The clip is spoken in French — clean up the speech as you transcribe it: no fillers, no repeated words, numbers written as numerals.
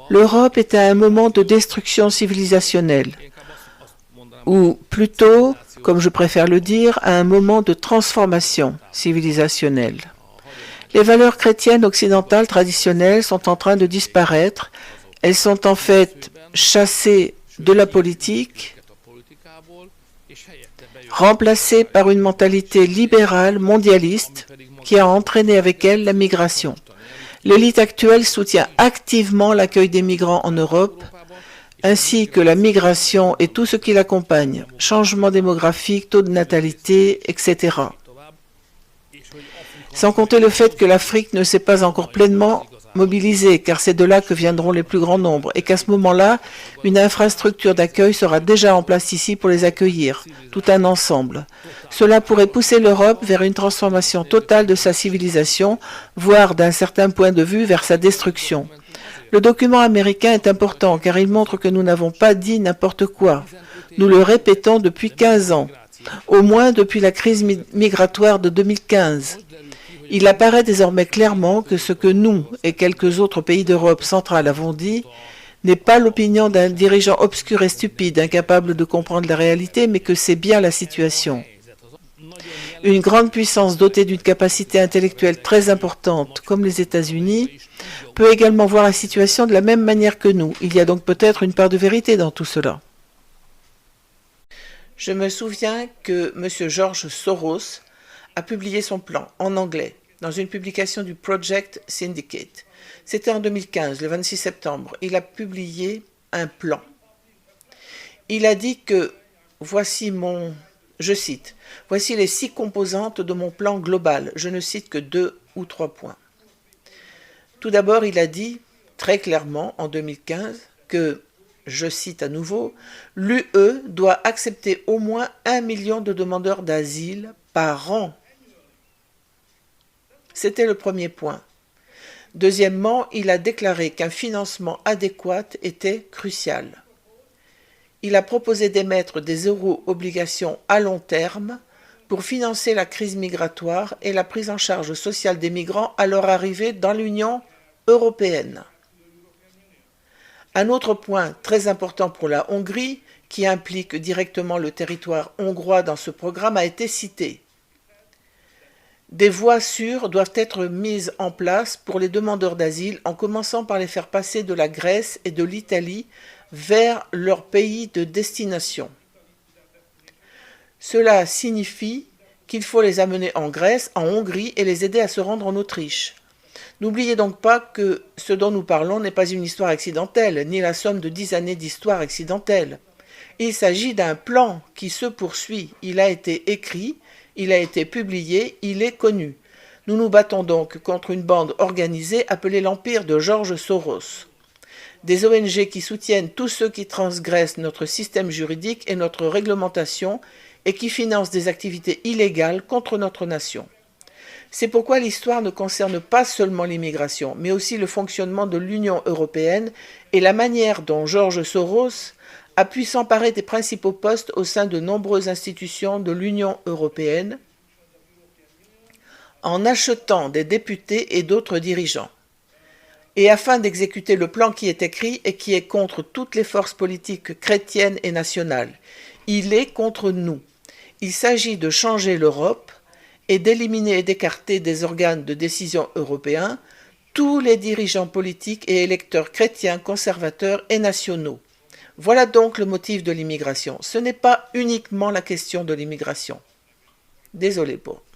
L'Europe est à un moment de destruction civilisationnelle, ou plutôt, comme je préfère le dire, à un moment de transformation civilisationnelle. Les valeurs chrétiennes occidentales traditionnelles sont en train de disparaître. Elles sont en fait chassées de la politique, remplacées par une mentalité libérale, mondialiste, qui a entraîné avec elle la migration. L'élite actuelle soutient activement l'accueil des migrants en Europe, ainsi que la migration et tout ce qui l'accompagne, changement démographique, taux de natalité, etc. Sans compter le fait que l'Afrique ne s'est pas encore pleinement mobilisée, car c'est de là que viendront les plus grands nombres, et qu'à ce moment-là, une infrastructure d'accueil sera déjà en place ici pour les accueillir, tout un ensemble. Cela pourrait pousser l'Europe vers une transformation totale de sa civilisation, voire d'un certain point de vue vers sa destruction. Le document américain est important car il montre que nous n'avons pas dit n'importe quoi. Nous le répétons depuis 15 ans, au moins depuis la crise migratoire de 2015. Il apparaît désormais clairement que ce que nous et quelques autres pays d'Europe centrale avons dit n'est pas l'opinion d'un dirigeant obscur et stupide, incapable de comprendre la réalité, mais que c'est bien la situation. Une grande puissance dotée d'une capacité intellectuelle très importante, comme les États-Unis, peut également voir la situation de la même manière que nous. Il y a donc peut-être une part de vérité dans tout cela. Je me souviens que M. George Soros a publié son plan en anglais dans une publication du Project Syndicate. C'était en 2015, le 26 septembre. Il a publié un plan. Il a dit que je cite, « Voici les 6 composantes de mon plan global. » Je ne cite que 2 ou 3 points. Tout d'abord, il a dit très clairement en 2015 que, je cite à nouveau, « l'UE doit accepter au moins 1 million de demandeurs d'asile par an. » C'était le premier point. Deuxièmement, il a déclaré qu'un financement adéquat était crucial. Il a proposé d'émettre des euro-obligations à long terme pour financer la crise migratoire et la prise en charge sociale des migrants à leur arrivée dans l'Union européenne. Un autre point très important pour la Hongrie, qui implique directement le territoire hongrois dans ce programme, a été cité. Des voies sûres doivent être mises en place pour les demandeurs d'asile, en commençant par les faire passer de la Grèce et de l'Italie vers leur pays de destination. Cela signifie qu'il faut les amener en Grèce, en Hongrie et les aider à se rendre en Autriche. N'oubliez donc pas que ce dont nous parlons n'est pas une histoire accidentelle, ni la somme de 10 années d'histoire accidentelle. Il s'agit d'un plan qui se poursuit. Il a été écrit, il a été publié, il est connu. Nous nous battons donc contre une bande organisée appelée l'Empire de George Soros. Des ONG qui soutiennent tous ceux qui transgressent notre système juridique et notre réglementation et qui financent des activités illégales contre notre nation. C'est pourquoi l'histoire ne concerne pas seulement l'immigration, mais aussi le fonctionnement de l'Union européenne et la manière dont George Soros a pu s'emparer des principaux postes au sein de nombreuses institutions de l'Union européenne en achetant des députés et d'autres dirigeants. Et afin d'exécuter le plan qui est écrit et qui est contre toutes les forces politiques chrétiennes et nationales, il est contre nous. Il s'agit de changer l'Europe et d'éliminer et d'écarter des organes de décision européens tous les dirigeants politiques et électeurs chrétiens, conservateurs et nationaux. Voilà donc le motif de l'immigration. Ce n'est pas uniquement la question de l'immigration. Désolé pour.